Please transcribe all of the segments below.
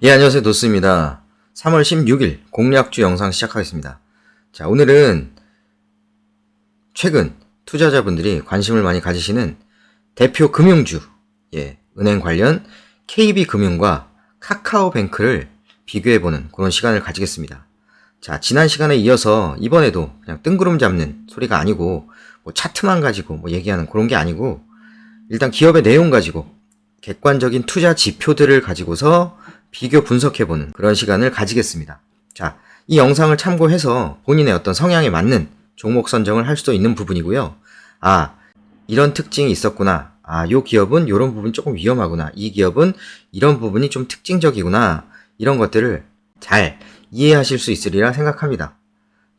예, 안녕하세요. 도스입니다. 3월 16일 공략주 영상 시작하겠습니다. 자, 오늘은 최근 투자자분들이 관심을 많이 가지시는 대표 금융주, 은행 관련 KB금융과 카카오뱅크를 비교해보는 그런 시간을 가지겠습니다. 자, 지난 시간에 이어서 이번에도 그냥 뜬구름 잡는 소리가 아니고 뭐 차트만 가지고 뭐 얘기하는 그런 게 아니고 일단 기업의 내용 가지고 객관적인 투자 지표들을 가지고서 비교 분석해보는 그런 시간을 가지겠습니다. 자, 이 영상을 참고해서 본인의 어떤 성향에 맞는 종목 선정을 할 수도 있는 부분이고요. 아, 이런 특징이 있었구나. 아, 요 기업은 이런 부분이 조금 위험하구나. 이 기업은 이런 부분이 좀 특징적이구나. 이런 것들을 잘 이해하실 수 있으리라 생각합니다.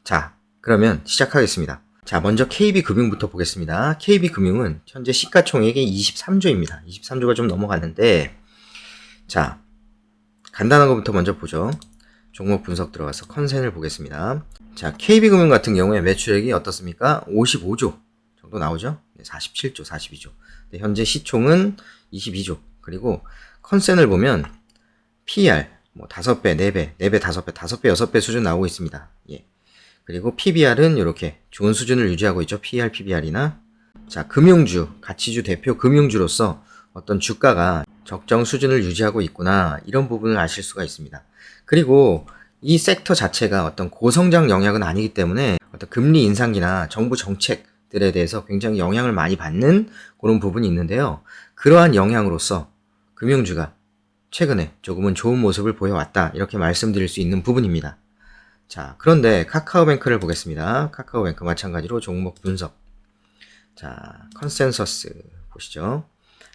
자, 그러면 시작하겠습니다. 자, 먼저 KB금융부터 보겠습니다. KB금융은 현재 시가총액이 23조입니다. 23조가 좀 넘어갔는데, 자, 간단한 것부터 먼저 보죠. 종목 분석 들어가서 컨센을 보겠습니다. 자, KB금융 같은 경우에 매출액이 어떻습니까? 55조 정도 나오죠? 47조, 42조. 현재 시총은 22조. 그리고 컨센을 보면 PER, 뭐 5배, 4배, 4배, 5배, 5배, 6배 수준 나오고 있습니다. 예. 그리고 PBR은 이렇게 좋은 수준을 유지하고 있죠. PER, PBR이나. 자, 금융주, 가치주 대표 금융주로서 어떤 주가가 적정 수준을 유지하고 있구나. 이런 부분을 아실 수가 있습니다. 그리고 이 섹터 자체가 어떤 고성장 영역은 아니기 때문에 어떤 금리 인상이나 정부 정책들에 대해서 굉장히 영향을 많이 받는 그런 부분이 있는데요. 그러한 영향으로서 금융주가 최근에 조금은 좋은 모습을 보여왔다. 이렇게 말씀드릴 수 있는 부분입니다. 자, 그런데 카카오뱅크를 보겠습니다. 카카오뱅크 마찬가지로 종목 분석. 자, 컨센서스 보시죠.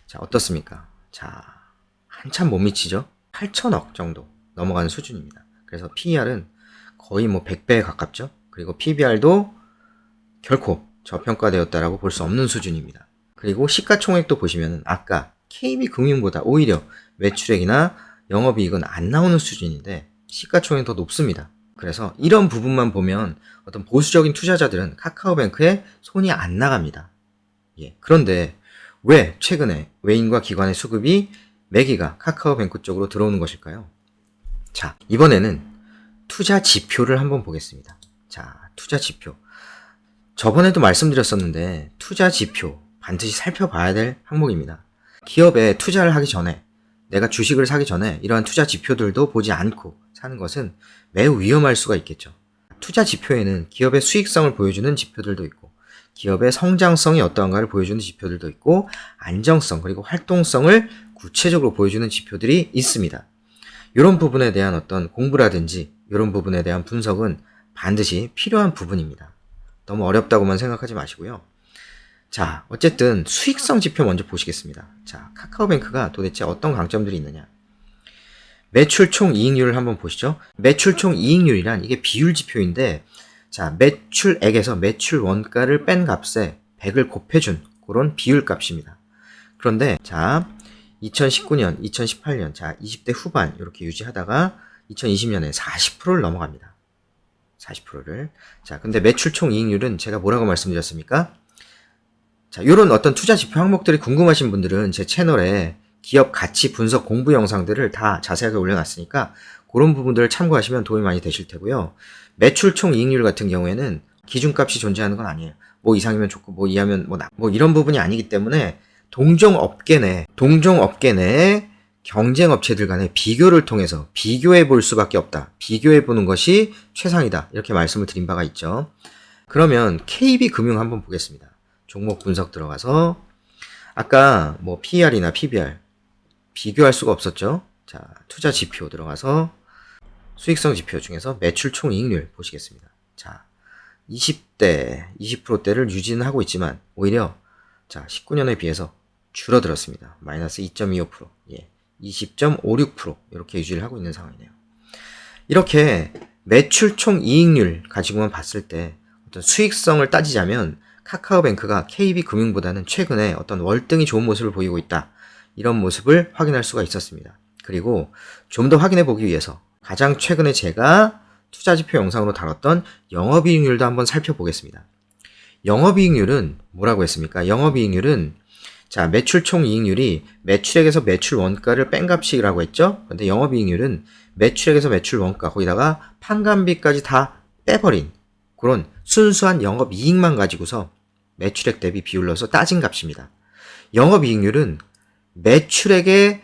자, 어떻습니까? 자, 한참 못 미치죠? 8천억 정도 넘어가는 수준입니다. 그래서 PER은 거의 뭐 100배에 가깝죠? 그리고 PBR도 결코 저평가되었다라고 볼 수 없는 수준입니다. 그리고 시가총액도 보시면 아까 KB금융보다 오히려 매출액이나 영업이익은 안 나오는 수준인데 시가총액이 더 높습니다. 그래서 이런 부분만 보면 어떤 보수적인 투자자들은 카카오뱅크에 손이 안 나갑니다. 예. 그런데 왜 최근에 외인과 기관의 수급이 매기가 카카오뱅크 쪽으로 들어오는 것일까요? 자, 이번에는 투자 지표를 한번 보겠습니다. 자, 투자 지표. 저번에도 말씀드렸었는데 투자 지표 반드시 살펴봐야 될 항목입니다. 기업에 투자를 하기 전에 내가 주식을 사기 전에 이러한 투자 지표들도 보지 않고 사는 것은 매우 위험할 수가 있겠죠. 투자 지표에는 기업의 수익성을 보여주는 지표들도 있고 기업의 성장성이 어떠한가를 보여주는 지표들도 있고 안정성 그리고 활동성을 구체적으로 보여주는 지표들이 있습니다. 이런 부분에 대한 어떤 공부라든지 이런 부분에 대한 분석은 반드시 필요한 부분입니다. 너무 어렵다고만 생각하지 마시고요. 자, 어쨌든 수익성 지표 먼저 보시겠습니다. 자, 카카오뱅크가 도대체 어떤 강점들이 있느냐. 매출 총 이익률을 한번 보시죠. 매출 총 이익률이란 이게 비율 지표인데 자, 매출액에서 매출 원가를 뺀 값에 100을 곱해준 그런 비율 값입니다. 그런데 자, 2019년, 2018년, 자, 20대 후반 이렇게 유지하다가 2020년에 40%를 넘어갑니다. 40%를. 자, 근데 매출 총 이익률은 제가 뭐라고 말씀드렸습니까? 자, 요런 어떤 투자 지표 항목들이 궁금하신 분들은 제 채널에 기업 가치 분석 공부 영상들을 다 자세하게 올려놨으니까 그런 부분들을 참고하시면 도움이 많이 되실 테고요. 매출 총 이익률 같은 경우에는 기준값이 존재하는 건 아니에요. 뭐 이상이면 좋고 뭐 이하면 뭐 이런 부분이 아니기 때문에 동종 업계 내 경쟁 업체들 간의 비교를 통해서 비교해 볼 수밖에 없다. 비교해 보는 것이 최상이다. 이렇게 말씀을 드린 바가 있죠. 그러면 KB금융 한번 보겠습니다. 종목 분석 들어가서 아까 뭐 PER이나 PBR 비교할 수가 없었죠. 자, 투자 지표 들어가서 수익성 지표 중에서 매출 총 이익률 보시겠습니다. 자, 20대, 20%대를 유지는 하고 있지만 오히려 자, 19년에 비해서 줄어들었습니다. 마이너스 2.25%, 20.56% 이렇게 유지를 하고 있는 상황이네요. 이렇게 매출 총 이익률 가지고만 봤을 때 어떤 수익성을 따지자면 카카오뱅크가 KB금융보다는 최근에 어떤 월등히 좋은 모습을 보이고 있다. 이런 모습을 확인할 수가 있었습니다. 그리고 좀 더 확인해 보기 위해서 가장 최근에 제가 투자지표 영상으로 다뤘던 영업이익률도 한번 살펴보겠습니다. 영업이익률은 뭐라고 했습니까? 영업이익률은 자, 매출 총이익률이 매출액에서 매출 원가를 뺀 값이라고 했죠? 근데 영업이익률은 매출액에서 매출 원가, 거기다가 판관비까지 다 빼버린 그런 순수한 영업이익만 가지고서 매출액 대비 비율로서 따진 값입니다. 영업이익률은 매출액의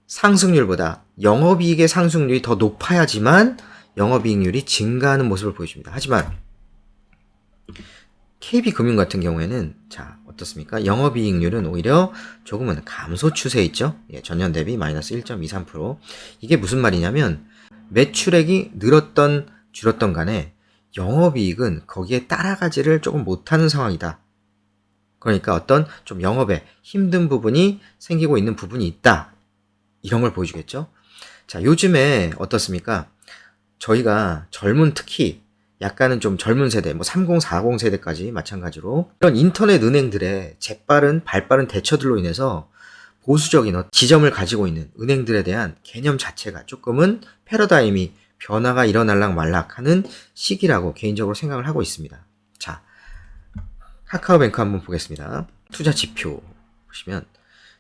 상승률보다 영업이익의 상승률이 더 높아야지만 영업이익률이 증가하는 모습을 보여줍니다. 하지만 KB금융 같은 경우에는 자 어떻습니까? 영업이익률은 오히려 조금은 감소 추세에 있죠. 예, 전년 대비 마이너스 1.23%. 이게 무슨 말이냐면 매출액이 늘었던 줄었던 간에 영업이익은 거기에 따라가지를 조금 못하는 상황이다. 그러니까 어떤 좀 영업에 힘든 부분이 생기고 있는 부분이 있다. 이런 걸 보여주겠죠. 자, 요즘에 어떻습니까? 저희가 특히 약간은 좀 젊은 세대, 30, 40 세대까지 마찬가지로 이런 인터넷 은행들의 발빠른 대처들로 인해서 보수적인 지점을 가지고 있는 은행들에 대한 개념 자체가 조금은 패러다임이 변화가 일어날락 말락하는 시기라고 개인적으로 생각을 하고 있습니다. 자, 카카오뱅크 한번 보겠습니다. 투자 지표 보시면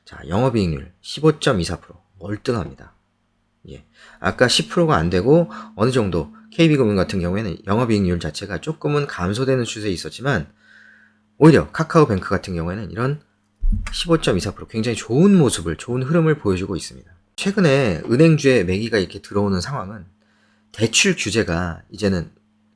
자, 영업이익률 15.24% 월등합니다. 예. 아까 10%가 안 되고 어느 정도 KB금융 같은 경우에는 영업이익률 자체가 조금은 감소되는 추세에 있었지만 오히려 카카오뱅크 같은 경우에는 이런 15.24% 굉장히 좋은 모습을, 좋은 흐름을 보여주고 있습니다. 최근에 은행주의 매기가 이렇게 들어오는 상황은 대출 규제가 이제는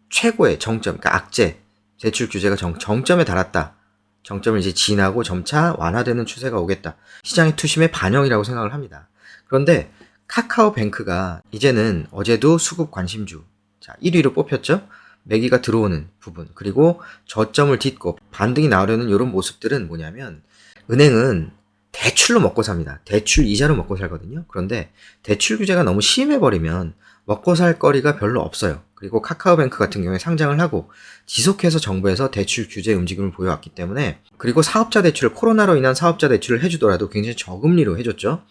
최고의 정점, 그러니까 악재, 대출 규제가 정점에 달았다. 정점을 이제 지나고 점차 완화되는 추세가 오겠다. 시장의 투심의 반영이라고 생각을 합니다. 그런데 카카오뱅크가 이제는 어제도 수급 관심주, 자, 1위로 뽑혔죠? 매기가 들어오는 부분, 그리고 저점을 딛고 반등이 나오려는 이런 모습들은 뭐냐면 은행은 대출로 먹고 삽니다. 대출 이자로 먹고 살거든요. 그런데 대출 규제가 너무 심해버리면 먹고 살 거리가 별로 없어요. 그리고 카카오뱅크 같은 경우에 상장을 하고 지속해서 정부에서 대출 규제 움직임을 보여왔기 때문에, 그리고 사업자 대출을, 코로나로 인한 사업자 대출을 해주더라도 굉장히 저금리로 해줬죠.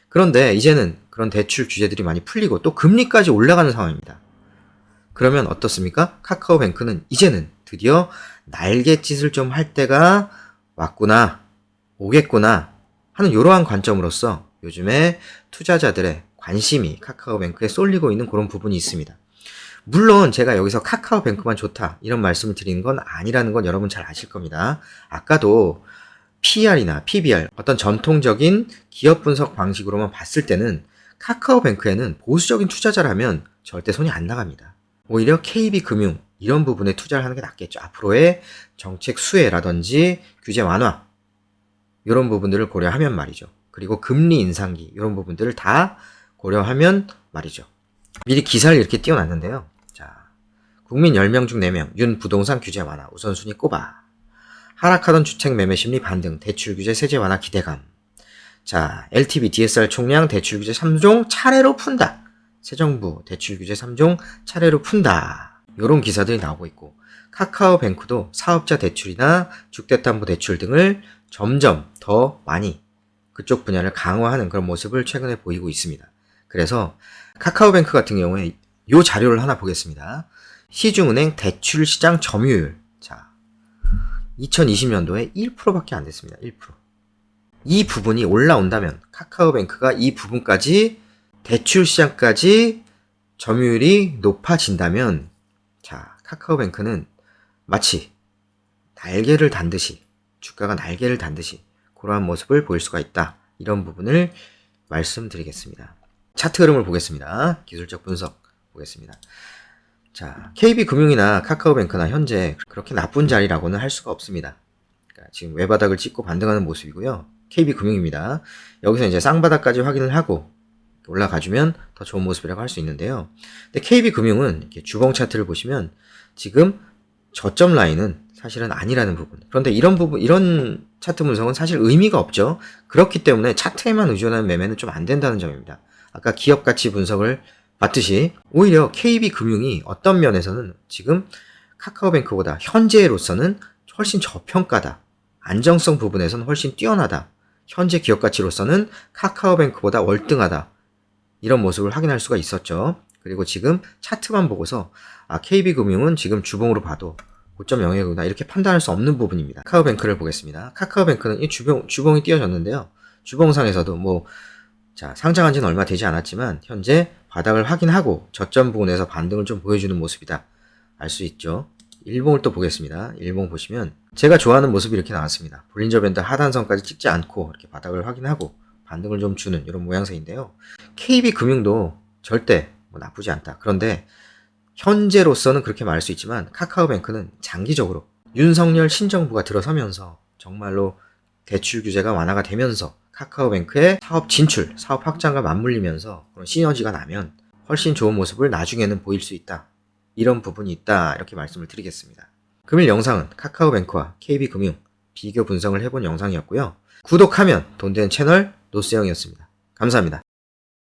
그런데 이제는 그런 대출 규제들이 많이 풀리고 또 금리까지 올라가는 상황입니다. 그러면 어떻습니까? 카카오뱅크는 이제는 드디어 날갯짓을 좀 할 때가 왔구나, 오겠구나 하는 이러한 관점으로서 요즘에 투자자들의 관심이 카카오뱅크에 쏠리고 있는 그런 부분이 있습니다. 물론 제가 여기서 카카오뱅크만 좋다 이런 말씀을 드리는 건 아니라는 건 여러분 잘 아실 겁니다. 아까도 PER이나 PBR, 어떤 전통적인 기업 분석 방식으로만 봤을 때는 카카오뱅크에는 보수적인 투자자라면 절대 손이 안 나갑니다. 오히려 KB금융 이런 부분에 투자를 하는 게 낫겠죠. 앞으로의 정책 수혜라든지 규제 완화 이런 부분들을 고려하면 말이죠. 그리고 금리 인상기 이런 부분들을 다 고려하면 말이죠. 미리 기사를 이렇게 띄워놨는데요. 자, 국민 10명 중 4명 윤 부동산 규제 완화 우선순위 꼽아. 하락하던 주택 매매 심리 반등, 대출 규제 세제 완화 기대감. 자, LTV, DSR 총량 대출 규제 3종 차례로 푼다. 새 정부 대출 규제 3종 차례로 푼다. 요런 기사들이 나오고 있고, 카카오뱅크도 사업자 대출이나 주택담보대출 등을 점점 더 많이 그쪽 분야를 강화하는 그런 모습을 최근에 보이고 있습니다. 그래서 카카오뱅크 같은 경우에 요 자료를 하나 보겠습니다. 시중은행 대출 시장 점유율. 자, 2020년도에 1%밖에 안 됐습니다. 1%. 이 부분이 올라온다면 카카오뱅크가 이 부분까지 대출 시장까지 점유율이 높아진다면 자, 카카오뱅크는 마치 날개를 단 듯이, 주가가 날개를 단 듯이 그러한 모습을 보일 수가 있다. 이런 부분을 말씀드리겠습니다. 차트 흐름을 보겠습니다. 기술적 분석 보겠습니다. 자, KB금융이나 카카오뱅크나 현재 그렇게 나쁜 자리라고는 할 수가 없습니다. 그러니까 지금 외바닥을 찍고 반등하는 모습이고요. KB금융입니다. 여기서 이제 쌍바닥까지 확인을 하고 올라가주면 더 좋은 모습이라고 할 수 있는데요. 근데 KB금융은 이렇게 주봉 차트를 보시면 지금 저점 라인은 사실은 아니라는 부분. 그런데 이런 차트 분석은 사실 의미가 없죠. 그렇기 때문에 차트에만 의존하는 매매는 좀 안 된다는 점입니다. 아까 기업 가치 분석을 봤듯이 오히려 KB금융이 어떤 면에서는 지금 카카오뱅크보다 현재로서는 훨씬 저평가다. 안정성 부분에서는 훨씬 뛰어나다. 현재 기업 가치로서는 카카오뱅크보다 월등하다. 이런 모습을 확인할 수가 있었죠. 그리고 지금 차트만 보고서 KB금융은 지금 주봉으로 봐도 고점 영역이구나 이렇게 판단할 수 없는 부분입니다. 카카오뱅크를 보겠습니다. 카카오뱅크는 이 주봉이 띄어졌는데요. 주봉상에서도 자, 상장한 지는 얼마 되지 않았지만 현재 바닥을 확인하고 저점 부분에서 반등을 좀 보여주는 모습이다. 알 수 있죠. 일봉을 또 보겠습니다. 일봉 보시면 제가 좋아하는 모습이 이렇게 나왔습니다. 볼린저 밴드 하단선까지 찍지 않고 이렇게 바닥을 확인하고 반등을 좀 주는 이런 모양새인데요. KB금융도 절대 나쁘지 않다. 그런데 현재로서는 그렇게 말할 수 있지만 카카오뱅크는 장기적으로 윤석열 신정부가 들어서면서 정말로 대출 규제가 완화가 되면서 카카오뱅크의 사업 진출, 사업 확장과 맞물리면서 그런 시너지가 나면 훨씬 좋은 모습을 나중에는 보일 수 있다. 이런 부분이 있다. 이렇게 말씀을 드리겠습니다. 금일 영상은 카카오뱅크와 KB금융 비교 분석을 해본 영상이었고요. 구독하면 돈 되는 채널 노스영이었습니다. 감사합니다.